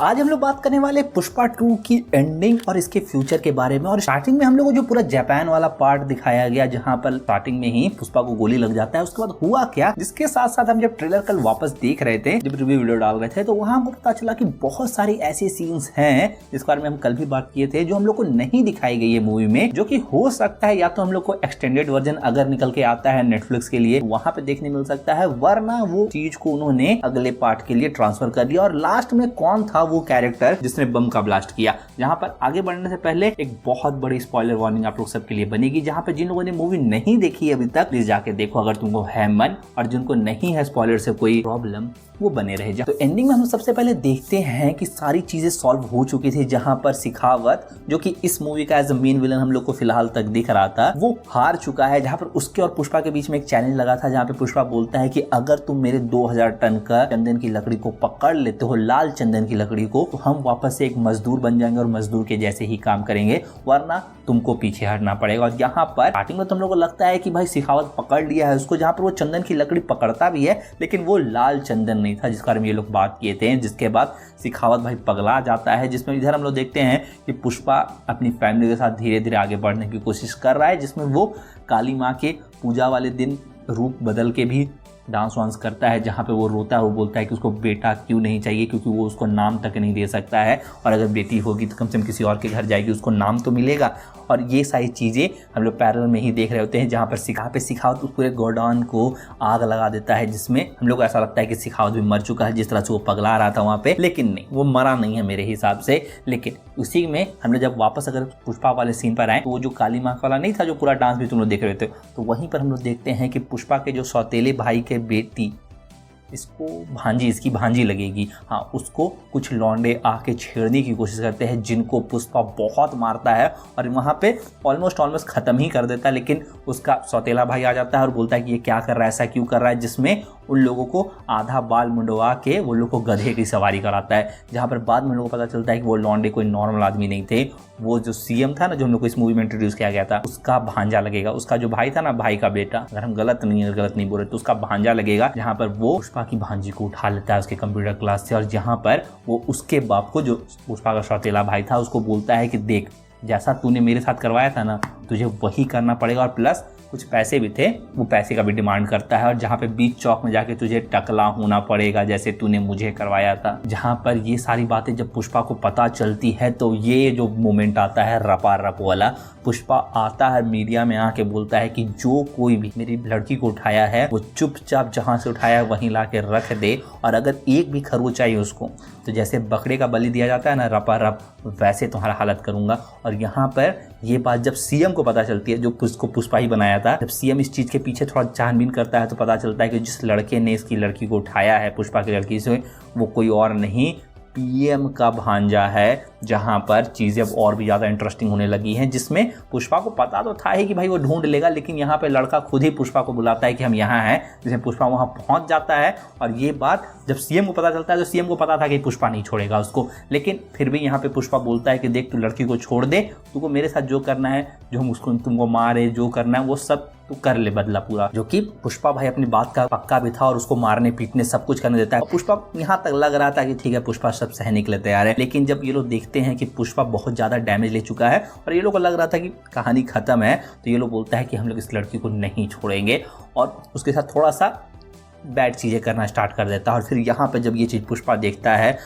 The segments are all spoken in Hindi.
आज हम लोग बात करने वाले पुष्पा 2 की एंडिंग और इसके फ्यूचर के बारे में। और स्टार्टिंग में हम लोग को जो पूरा जापान वाला पार्ट दिखाया गया, जहां पर स्टार्टिंग में ही पुष्पा को गोली लग जाता है, उसके बाद हुआ क्या, जिसके साथ साथ हम जब ट्रेलर कल वापस देख रहे थे, जब रिव्यू वीडियो डाल रहे थे, तो वहां हमको पता चला कि बहुत सारी ऐसे सीन्स हैं जिस बारे में हम कल भी बात किए थे, जो हम लोग को नहीं दिखाई गई है मूवी में, जो कि हो सकता है या तो हम लोग को एक्सटेंडेड वर्जन अगर निकल के आता है नेटफ्लिक्स के लिए वहां पे देखने मिल सकता है, वरना वो चीज को उन्होंने अगले पार्ट के लिए ट्रांसफर कर दिया। और लास्ट में कौन था वो कैरेक्टर जिसने बम का ब्लास्ट किया। जहां पर आगे बढ़ने से पहले एक बहुत बड़ी स्पॉइलर वार्निंग आप लोग सबके लिए बनेगी, जहां पे जिन लोगों ने मूवी नहीं देखी है अभी तक, प्लीज जाके देखो अगर तुमको है मन, और जिनको नहीं है स्पॉइलर से कोई प्रॉब्लम, वो बने रहे जा। तो एंडिंग में हम सबसे पहले देखते हैं कि सारी चीजें सॉल्व हो चुकी थी, जहां पर शिखावत, जो कि इस मूवी का एज अ मेन विलन हम लोग को फिलहाल तक दिख रहा था, वो हार चुका है। जहां पर उसके और पुष्पा के बीच में एक चैलेंज लगा था, जहां पे पुष्पा बोलता है कि अगर तुम मेरे 2000 टन का चंदन की लकड़ी को पकड़ लेते हो, लाल चंदन की लकड़ी को, तो हम वापस से एक मजदूर बन जाएंगे और मजदूर के जैसे ही काम करेंगे, वरना तुमको पीछे हटना पड़ेगा। और यहाँ पर स्टार्टिंग में तुम लोगों को लगता है कि भाई शिखावत पकड़ लिया है उसको, जहां पर वो चंदन की लकड़ी पकड़ता भी है, लेकिन वो लाल चंदन नहीं था जिसके बारे में ये लोग बात किए थे। जिसके बाद शिखावत भाई पगला जाता है, जिसमें इधर हम लोग देखते हैं कि पुष्पा अपनी फैमिली के साथ धीरे धीरे आगे बढ़ने की कोशिश कर रहा है, जिसमें वो काली माँ के पूजा वाले दिन रूप बदल के भी डांस वांस करता है, जहाँ पे वो रोता है, वो बोलता है कि उसको बेटा क्यों नहीं चाहिए, क्योंकि वो उसको नाम तक नहीं दे सकता है, और अगर बेटी होगी तो कम से कम किसी और के घर जाएगी, उसको नाम तो मिलेगा। और ये सारी चीज़ें हम लोग पैरेलल में ही देख रहे होते हैं, जहाँ पर शिखावत उस पूरे गोडाउन को आग लगा देता है, जिसमें हम लोग को ऐसा लगता है कि शिखावत भी मर चुका है, जिस तरह से वो पगला रहा था वहाँ पे, लेकिन नहीं, वो मरा नहीं है मेरे हिसाब से। लेकिन उसी में हम लोग जब वापस अगर पुष्पा वाले सीन पर आए, तो वो जो काली माँ वाला नहीं था, जो पूरा डांस भी तुम लोग देख रहे थे, तो वहीं पर हम लोग देखते हैं कि पुष्पा के जो सौतेले भाई के बेटी, इसको भांजी, इसकी भांजी लगेगी, हाँ, उसको कुछ लौंडे आके छेड़ने की कोशिश करते हैं, जिनको पुष्पा बहुत मारता है और वहाँ पे ऑलमोस्ट खत्म ही कर देता है। लेकिन उसका सौतेला भाई आ जाता है और बोलता है कि ये क्या कर रहा है, ऐसा क्यों कर रहा है, जिसमें उन लोगों को आधा बाल मुंडवा के वो लोग को गधे की सवारी कराता है। जहाँ पर बाद में लोगों को पता चलता है कि वो लौंडे कोई नॉर्मल आदमी नहीं थे, वो जो सीएम था ना, जो हम लोग को इस मूवी में इंट्रोड्यूस किया गया था, उसका भांजा लगेगा। उसका जो भाई था ना, भाई का बेटा, अगर हम गलत नहीं बोल रहे, तो उसका भांजा लगेगा। जहाँ पर वो पुष्पा की भांजी को उठा लेता है उसके कंप्यूटर क्लास से, और जहाँ पर वो उसके बाप को, जो पुष्पा का सौतेला भाई था, उसको बोलता है कि देख, जैसा तूने मेरे साथ करवाया था ना, तुझे वही करना पड़ेगा, और प्लस कुछ पैसे भी थे, वो पैसे का भी डिमांड करता है, और जहाँ पे बीच चौक में जाके तुझे टकला होना पड़ेगा जैसे तूने मुझे करवाया था। जहाँ पर ये सारी बातें जब पुष्पा को पता चलती है, तो ये जो मोमेंट आता है रपा रप वाला, पुष्पा आता है मीडिया में आके बोलता है कि जो कोई भी मेरी लड़की को उठाया है, वो चुपचाप जहाँ से उठाया है वहीं ला के रख दे, और अगर एक भी खरगोश चाहिए उसको, तो जैसे बकरे का बलि दिया जाता है ना रपा रप, वैसे तुम्हारा हालत करूंगा। और यहाँ पर ये बात जब सीएम को पता चलती है, जो उसको पुष्पा ही बनाया था, जब सीएम इस चीज के पीछे थोड़ा छानबीन करता है, तो पता चलता है कि जिस लड़के ने इसकी लड़की को उठाया है, पुष्पा की लड़की से, वो कोई और नहीं, पीएम का भांजा है। जहां पर चीजें अब और भी ज्यादा इंटरेस्टिंग होने लगी हैं, जिसमें पुष्पा को पता तो था ही कि भाई वो ढूंढ लेगा, लेकिन यहाँ पे लड़का खुद ही पुष्पा को बुलाता है कि हम यहाँ हैं, जिसमें पुष्पा वहां पहुंच जाता है। और ये बात जब सीएम को पता चलता है, तो सीएम को पता था कि पुष्पा नहीं छोड़ेगा उसको, लेकिन फिर भी यहाँ पे पुष्पा बोलता है कि देख, तू लड़की को छोड़ दे, तुमको मेरे साथ जो करना है, जो हम उसको तुमको मारे, जो करना है वो सब तू कर ले, बदला पूरा। जो कि पुष्पा भाई अपनी बात का पक्का भी था, और उसको मारने पीटने सब कुछ करने देता है। पुष्पा यहाँ तक लग रहा था कि ठीक है, पुष्पा सब सहने के लिए तैयार है। लेकिन जब ये लोग देखते हैं कि पुष्पा बहुत ज्यादा डैमेज ले चुका है, और ये लोग को लग रहा था कि कहानी खत्म है, तो ये लोग बोलता है कि हम लोग इस लड़की को नहीं छोड़ेंगे, और उसके साथ थोड़ा सा बैड चीजें करना स्टार्ट कर देता है। और फिर यहाँ पे जब ये चीज पुष्पा देखता है,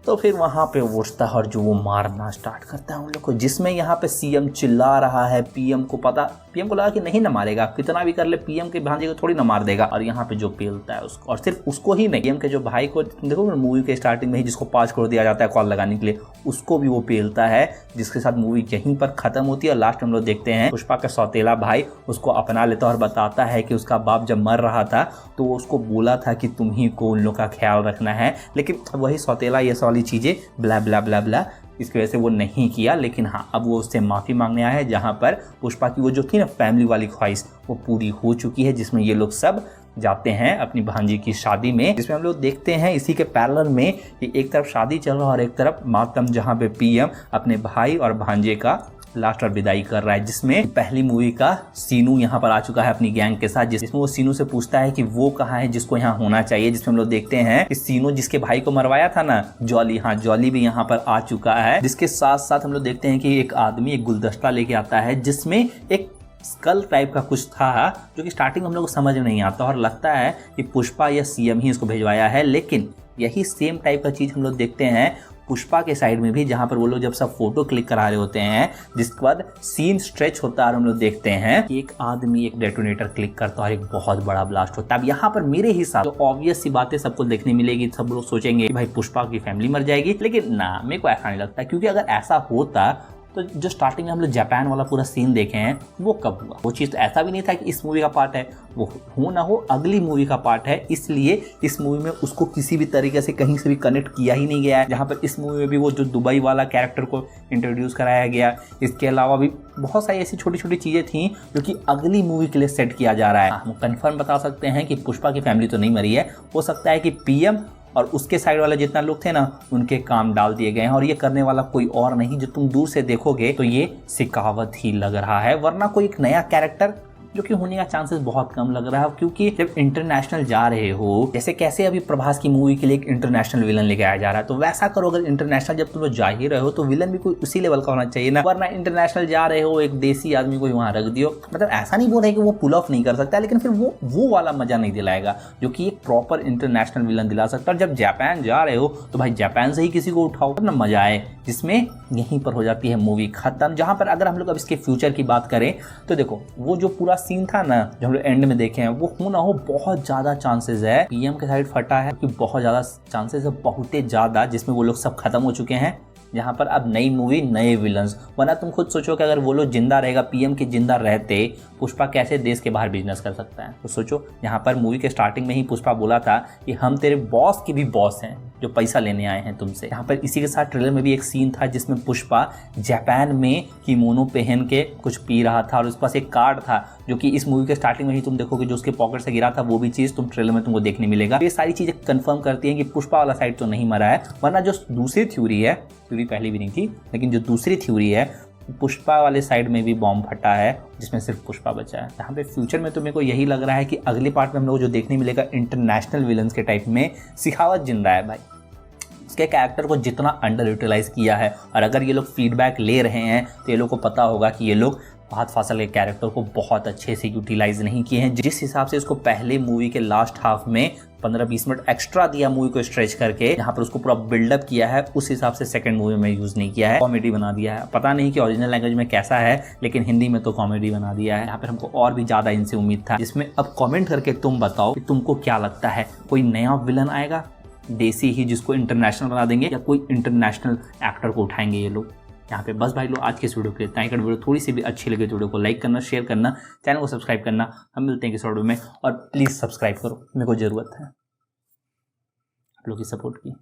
तो फिर वहाँ पे उठता है और जो वो मारना स्टार्ट करता है उन लोग को, जिसमें यहाँ पे सीएम चिल्ला रहा है। पीएम को लगा कि नहीं ना मारेगा, कितना भी कर ले, पीएम के भांजे को थोड़ी ना मार देगा। और यहाँ पे जो पेलता है उसको, और सिर्फ उसको ही नहीं, पीएम के जो भाई को देखो मूवी के स्टार्टिंग में ही, जिसको 5 करोड़ दिया जाता है कॉल लगाने के लिए, उसको भी वो पेलता है, जिसके साथ मूवी यहीं पर खत्म होती है। और लास्ट हम लोग देखते हैं पुष्पा का सौतेला भाई उसको अपना लेता है और बताता है कि उसका बाप जब मर रहा था, तो वो उसको बोला था कि तुम ही को उन लोग का ख्याल रखना है, लेकिन वही सौतेला ये वाली चीजें ब्ला ब्ला ब्ला ब्ला, इसकी वजह से वो नहीं किया। लेकिन हाँ, अब वो उससे माफ़ी मांगने आया है, जहाँ पर पुष्पा की वो जो थी ना फैमिली वाली ख्वाहिश, वो पूरी हो चुकी है, जिसमें ये लोग सब जाते हैं अपनी भांजी की शादी में। जिसमें हम लोग देखते हैं इसी के पैरेलल में कि एक तरफ शादी चल रहा है और एक तरफ मातम, जहाँ पे पीएम अपने भाई और भांजे का लास्ट और विदाई कर रहा है, जिसमें पहली मूवी का सीनू यहाँ पर आ चुका है अपनी गैंग के साथ, जिसमें वो सीनू से पूछता है कि वो कहाँ है जिसको यहाँ होना चाहिए, जिसमें हम लोग देखते हैं कि सीनू जिसके भाई को मरवाया था ना, जॉली, हाँ जॉली भी यहाँ पर आ चुका है। जिसके साथ साथ हम लोग देखते हैं कि एक आदमी एक गुलदस्ता लेके आता है जिसमें एक स्कल टाइप का कुछ था, जो कि स्टार्टिंग में हम लोग को समझ में नहीं आता और लगता है कि पुष्पा या सीएम ही इसको भिजवाया है। लेकिन यही सेम टाइप का चीज हम लोग देखते हैं पुष्पा के साइड में भी, जहां पर वो लोग जब सब फोटो क्लिक करा रहे होते हैं, जिसके बाद सीन स्ट्रेच होता है और हम लोग देखते हैं कि एक आदमी एक डेटोनेटर क्लिक करता है और एक बहुत बड़ा ब्लास्ट होता है। अब यहाँ पर मेरे हिसाब तो ऑब्वियस सी बातें सबको देखने मिलेगी, सब लोग सोचेंगे कि भाई पुष्पा की फैमिली मर जाएगी, लेकिन ना, मेरे को ऐसा नहीं लगता, क्योंकि अगर ऐसा होता तो जो स्टार्टिंग में हम लोग जापान वाला पूरा सीन देखे हैं वो कब हुआ? वो चीज़ तो ऐसा भी नहीं था कि इस मूवी का पार्ट है, वो हो ना हो अगली मूवी का पार्ट है, इसलिए इस मूवी में उसको किसी भी तरीके से कहीं से भी कनेक्ट किया ही नहीं गया है। जहाँ पर इस मूवी में भी वो जो दुबई वाला कैरेक्टर को इंट्रोड्यूस कराया गया, इसके अलावा भी बहुत सारी ऐसी छोटी छोटी चीज़ें थी जो कि अगली मूवी के लिए सेट किया जा रहा है। हम कंफर्म बता सकते हैं कि पुष्पा की फैमिली तो नहीं मरी है, हो सकता है कि पीएम और उसके साइड वाले जितना लोग थे ना, उनके काम डाल दिए गए हैं, और ये करने वाला कोई और नहीं, जो तुम दूर से देखोगे तो ये शेखावत ही लग रहा है, वरना कोई एक नया कैरेक्टर जो कि होने का चांसेस बहुत कम लग रहा है। क्योंकि जब इंटरनेशनल जा रहे हो, जैसे कैसे अभी प्रभास की मूवी के लिए एक इंटरनेशनल विलन लेके आया जा रहा है, तो वैसा करो। अगर इंटरनेशनल जब तुम लोग जा ही रहे हो तो विलन भी कोई उसी लेवल का होना चाहिए ना, वरना इंटरनेशनल जा रहे हो एक देसी आदमी को वहां रख दियो। मतलब ऐसा नहीं बोल रहे कि वो पुल ऑफ नहीं कर सकता, लेकिन फिर वो वाला मजा नहीं दिलाएगा जो कि एक प्रॉपर इंटरनेशनल विलन दिला सकता है। जब जापान जा रहे हो तो भाई जापान से ही किसी को उठाओ तब ना मजा आए, जिसमें यहीं पर हो जाती है मूवी खत्म। जहां पर अगर हम लोग अब इसके फ्यूचर की बात करें तो देखो, वो जो पूरा सीन था ना जो हम लोग एंड में देखे हैं, वो हो ना हो बहुत ज्यादा चांसेस है पीएम के साइड फटा है, कि बहुत ज्यादा चांसेस है, बहुत ज्यादा, जिसमें वो लोग सब खत्म हो चुके हैं। यहाँ पर अब नई मूवी नए विलन्स, वरना तुम खुद सोचो कि अगर वो लोग जिंदा रहेगा, पीएम के जिंदा रहते, पुष्पा कैसे देश के बाहर बिजनेस कर सकता है? तो सोचो, यहाँ पर मूवी के स्टार्टिंग में ही पुष्पा बोला था कि हम तेरे बॉस के भी बॉस हैं जो पैसा लेने आए हैं तुमसे। यहाँ पर इसी के साथ ट्रेलर में भी एक सीन था जिसमें पुष्पा जापान में किमोनो पहन के कुछ पी रहा था और उसके पास एक कार्ड था जो कि इस मूवी के स्टार्टिंग में ही तुम देखोगे जो उसके पॉकेट से गिरा था, वो भी चीज़ तुम ट्रेलर में तुमको देखने मिलेगा। ये सारी चीज़ें कंफर्म करती हैं कि पुष्पा वाला साइड तो नहीं मरा है, वरना जो दूसरी थ्योरी है, थ्योरी पहले भी नहीं थी, लेकिन जो दूसरी थ्योरी है, पुष्पा वाले साइड में भी बॉम्ब फटा है जिसमें सिर्फ पुष्पा बचा है। यहाँ पे फ्यूचर में तो मेरे को यही लग रहा है कि अगले पार्ट में हम लोग जो देखने मिलेगा इंटरनेशनल विलन्स के टाइप में, शेखावत जिंदा है भाई। उसके कैरेक्टर को जितना अंडर यूटिलाइज किया है, और अगर ये लोग फीडबैक ले रहे हैं तो ये लोग को पता होगा कि ये लोग फहद फासिल के कैरेक्टर को बहुत अच्छे से यूटिलाइज नहीं किए हैं। जिस हिसाब से इसको पहले मूवी के लास्ट हाफ में 15-20 मिनट एक्स्ट्रा दिया मूवी को स्ट्रेच करके, यहाँ पर उसको पूरा बिल्डअप किया है, उस हिसाब से सेकंड मूवी में यूज नहीं किया है, कॉमेडी बना दिया है। पता नहीं कि ओरिजिनल लैंग्वेज में कैसा है, लेकिन हिंदी में तो कॉमेडी बना दिया है। यहाँ पर हमको और भी ज्यादा इनसे उम्मीद था, जिसमें अब कॉमेंट करके तुम बताओ कि तुमको क्या लगता है, कोई नया विलन आएगा देसी ही जिसको इंटरनेशनल बना देंगे, या कोई इंटरनेशनल एक्टर को उठाएंगे ये लोग? यहाँ पे बस भाई लोग आज के इस वीडियो के लिए इतना ही। वीडियो थोड़ी सी भी अच्छी लगे तो वीडियो को लाइक करना, शेयर करना, चैनल को सब्सक्राइब करना। हम मिलते हैं किसी वीडियो में, और प्लीज़ सब्सक्राइब करो, मेरे को ज़रूरत है आप लोग की सपोर्ट की।